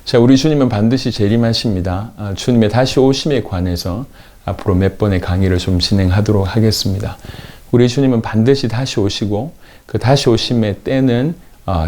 자, 우리 주님은 반드시 재림하십니다. 주님의 다시 오심에 관해서 앞으로 몇 번의 강의를 좀 진행하도록 하겠습니다. 우리 주님은 반드시 다시 오시고 그 다시 오심의 때는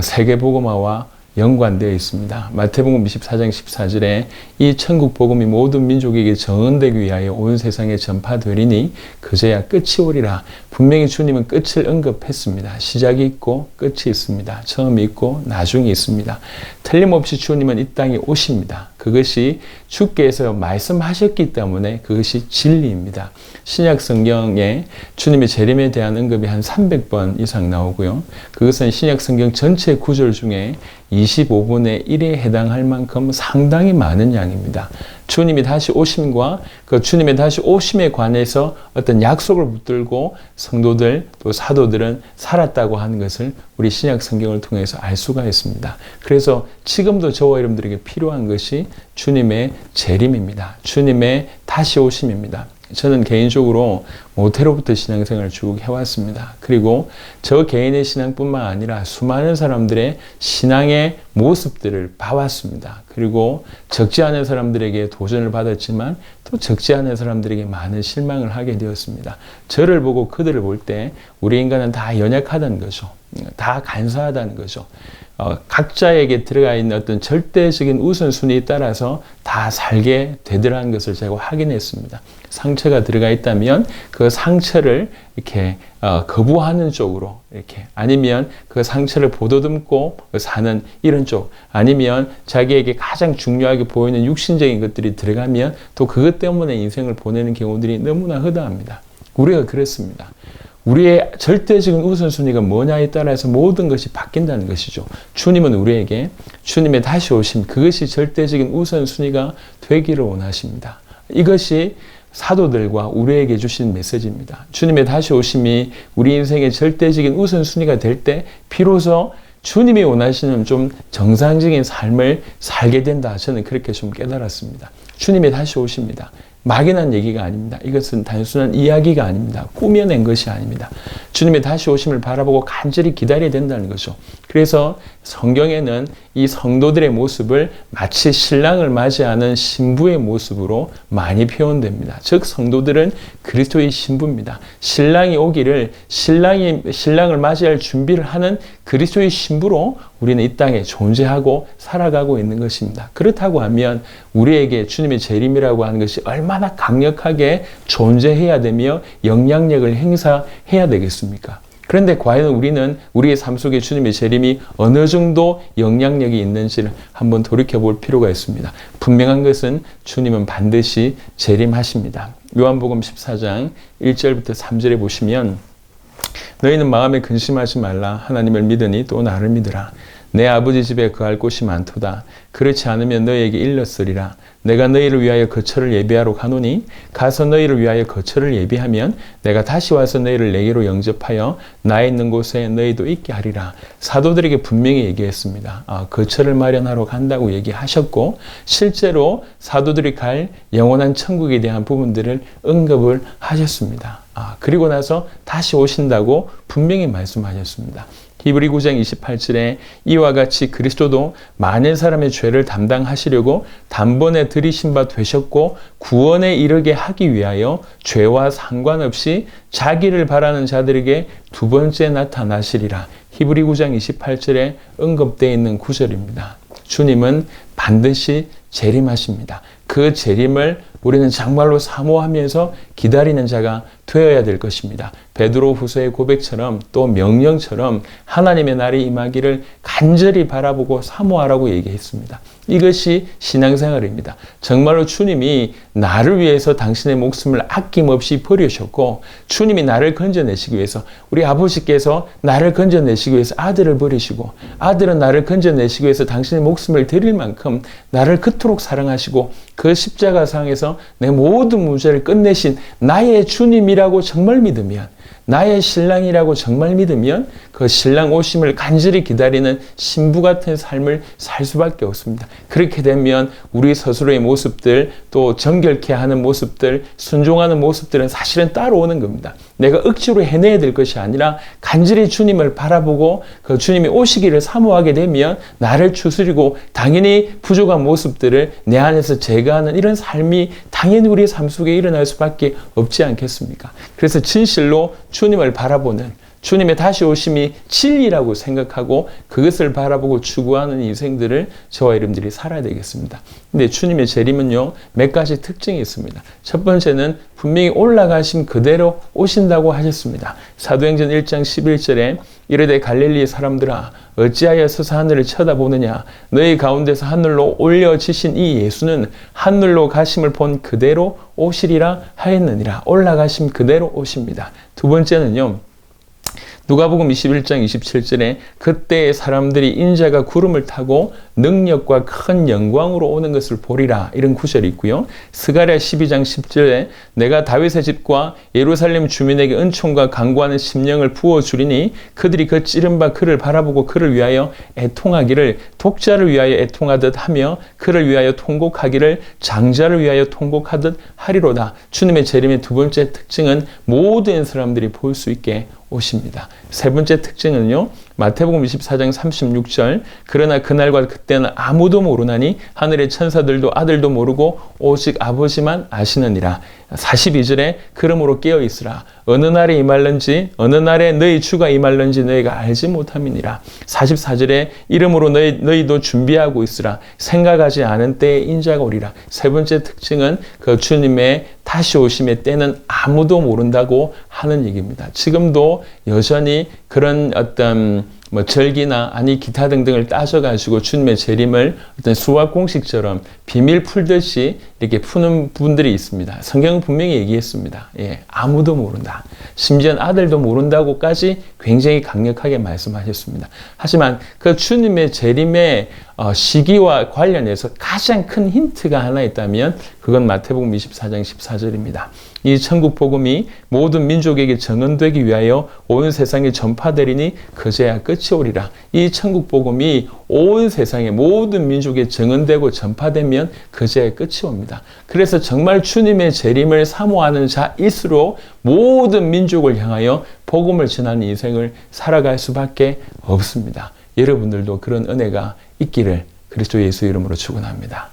세계복음화와 연관되어 있습니다. 마태복음 24장 14절에 이 천국 복음이 모든 민족에게 전되기 위하여 온 세상에 전파되리니 그제야 끝이 오리라. 분명히 주님은 끝을 언급했습니다. 시작이 있고 끝이 있습니다. 처음이 있고 나중이 있습니다. 틀림없이 주님은 이 땅에 오십니다. 그것이 주께서 말씀하셨기 때문에 그것이 진리입니다. 신약 성경에 주님의 재림에 대한 언급이 한 300번 이상 나오고요. 그것은 신약 성경 전체 구절 중에 25분의 1에 해당할 만큼 상당히 많은 양입니다. 주님이 다시 오심과 그 주님의 다시 오심에 관해서 어떤 약속을 붙들고 성도들 또 사도들은 살았다고 하는 것을 우리 신약 성경을 통해서 알 수가 있습니다. 그래서 지금도 저와 여러분들에게 필요한 것이 주님의 재림입니다. 주님의 다시 오심입니다. 저는 개인적으로 모태로부터 신앙생활을 쭉 해왔습니다. 그리고 저 개인의 신앙뿐만 아니라 수많은 사람들의 신앙의 모습들을 봐왔습니다. 그리고 적지 않은 사람들에게 도전을 받았지만 또 적지 않은 사람들에게 많은 실망을 하게 되었습니다. 저를 보고 그들을 볼 때 우리 인간은 다 연약하다는 거죠. 다 간사하다는 거죠. 각자에게 들어가 있는 어떤 절대적인 우선순위에 따라서 다 살게 되더라는 것을 제가 확인했습니다. 상처가 들어가 있다면 그 상처를 이렇게 거부하는 쪽으로 이렇게 아니면 그 상처를 보더듬고 사는 이런 쪽 아니면 자기에게 가장 중요하게 보이는 육신적인 것들이 들어가면 또 그것 때문에 인생을 보내는 경우들이 너무나 허다합니다. 우리가 그렇습니다. 우리의 절대적인 우선순위가 뭐냐에 따라서 모든 것이 바뀐다는 것이죠. 주님은 우리에게 주님의 다시 오심 그것이 절대적인 우선순위가 되기를 원하십니다. 이것이 사도들과 우리에게 주신 메시지입니다. 주님의 다시 오심이 우리 인생의 절대적인 우선순위가 될 때 비로소 주님이 원하시는 좀 정상적인 삶을 살게 된다. 저는 그렇게 좀 깨달았습니다. 주님이 다시 오십니다. 막연한 얘기가 아닙니다. 이것은 단순한 이야기가 아닙니다. 꾸며낸 것이 아닙니다. 주님의 다시 오심을 바라보고 간절히 기다려야 된다는 거죠. 그래서 성경에는 이 성도들의 모습을 마치 신랑을 맞이하는 신부의 모습으로 많이 표현됩니다. 즉 성도들은 그리스도의 신부입니다. 신랑이 오기를 신랑을 맞이할 준비를 하는 그리스도의 신부로 우리는 이 땅에 존재하고 살아가고 있는 것입니다. 그렇다고 하면 우리에게 주님의 재림이라고 하는 것이 얼마나 강력하게 존재해야 되며 영향력을 행사해야 되겠습니까? 그런데 과연 우리는 우리의 삶 속에 주님의 재림이 어느 정도 영향력이 있는지를 한번 돌이켜볼 필요가 있습니다. 분명한 것은 주님은 반드시 재림하십니다. 요한복음 14장 1절부터 3절에 보시면 너희는 마음에 근심하지 말라. 하나님을 믿으니 또 나를 믿으라. 내 아버지 집에 거할 곳이 많도다. 그렇지 않으면 너희에게 일렀으리라. 내가 너희를 위하여 거처를 예비하러 가노니 가서 너희를 위하여 거처를 예비하면 내가 다시 와서 너희를 내게로 영접하여 나 있는 곳에 너희도 있게 하리라. 사도들에게 분명히 얘기했습니다. 거처를 마련하러 간다고 얘기하셨고 실제로 사도들이 갈 영원한 천국에 대한 부분들을 언급을 하셨습니다. 그리고 나서 다시 오신다고 분명히 말씀하셨습니다. 히브리 9장 28절에 이와 같이 그리스도도 많은 사람의 죄를 담당하시려고 단번에 들이신 바 되셨고 구원에 이르게 하기 위하여 죄와 상관없이 자기를 바라는 자들에게 두 번째 나타나시리라. 히브리 9장 28절에 언급되어 있는 구절입니다. 주님은 반드시 재림하십니다. 그 재림을 우리는 정말로 사모하면서 기다리는 자가 되어야 될 것입니다. 베드로 후서의 고백처럼 또 명령처럼 하나님의 날이 임하기를 간절히 바라보고 사모하라고 얘기했습니다. 이것이 신앙생활입니다. 정말로 주님이 나를 위해서 당신의 목숨을 아낌없이 버리셨고 주님이 나를 건져내시기 위해서 우리 아버지께서 나를 건져내시기 위해서 아들을 버리시고 아들은 나를 건져내시기 위해서 당신의 목숨을 드릴 만큼 나를 그토록 사랑하시고 그 십자가상에서 내 모든 문제를 끝내신 나의 주님이라고 정말 믿으면 나의 신랑이라고 정말 믿으면 그 신랑 오심을 간절히 기다리는 신부 같은 삶을 살 수밖에 없습니다. 그렇게 되면 우리 스스로의 모습들 또 정결케 하는 모습들 순종하는 모습들은 사실은 따라오는 겁니다. 내가 억지로 해내야 될 것이 아니라 간절히 주님을 바라보고 그 주님이 오시기를 사모하게 되면 나를 추스리고 당연히 부족한 모습들을 내 안에서 제거하는 이런 삶이 당연히 우리의 삶 속에 일어날 수밖에 없지 않겠습니까? 그래서 진실로 주님을 바라보는 주님의 다시 오심이 진리라고 생각하고 그것을 바라보고 추구하는 인생들을 저와 여러분들이 살아야 되겠습니다. 근데 주님의 재림은요, 몇 가지 특징이 있습니다. 첫 번째는 분명히 올라가신 그대로 오신다고 하셨습니다. 사도행전 1장 11절에 이르되 갈릴리 사람들아 어찌하여 서서 하늘을 쳐다보느냐 너희 가운데서 하늘로 올려지신 이 예수는 하늘로 가심을 본 그대로 오시리라 하였느니라. 올라가심 그대로 오십니다. 두 번째는요, 누가복음 21장 27절에 그때 사람들이 인자가 구름을 타고 능력과 큰 영광으로 오는 것을 보리라, 이런 구절이 있고요. 스가랴 12장 10절에 내가 다윗의 집과 예루살렘 주민에게 은총과 강구하는 심령을 부어주리니 그들이 그 찌른 바 그를 바라보고 그를 위하여 애통하기를 독자를 위하여 애통하듯 하며 그를 위하여 통곡하기를 장자를 위하여 통곡하듯 하리로다. 주님의 재림의 두 번째 특징은 모든 사람들이 볼 수 있게 오십니다. 세 번째 특징은요, 마태복음 24장 36절 그러나 그날과 그때는 아무도 모르나니 하늘의 천사들도 아들도 모르고 오직 아버지만 아시느니라. 42절에 그러므로 깨어있으라. 어느 날에 임할는지 어느 날에 너희 주가 임할는지 너희가 알지 못함이니라. 44절에 이러므로 너희도 준비하고 있으라. 생각하지 않은 때에 인자가 오리라. 세 번째 특징은 그 주님의 다시 오심의 때는 아무도 모른다고 하는 얘기입니다. 지금도 여전히 그런 어떤 절기나 아니 기타 등등을 따져가지고 주님의 재림을 어떤 수학 공식처럼 비밀 풀듯이 이렇게 푸는 분들이 있습니다. 성경은 분명히 얘기했습니다. 예, 아무도 모른다. 심지어 아들도 모른다고까지 굉장히 강력하게 말씀하셨습니다. 하지만 그 주님의 재림의 시기와 관련해서 가장 큰 힌트가 하나 있다면 그건 마태복음 24장 14절입니다. 이 천국 복음이 모든 민족에게 전언되기 위하여 온 세상에 전파되리니 그제야 끝이 오리라. 이 천국 복음이 온 세상의 모든 민족에 전언되고 전파되면 그제야 끝이 옵니다. 그래서 정말 주님의 재림을 사모하는 자일수록 모든 민족을 향하여 복음을 전하는 인생을 살아갈 수밖에 없습니다. 여러분들도 그런 은혜가 있기를 그리스도 예수 이름으로 축원합니다.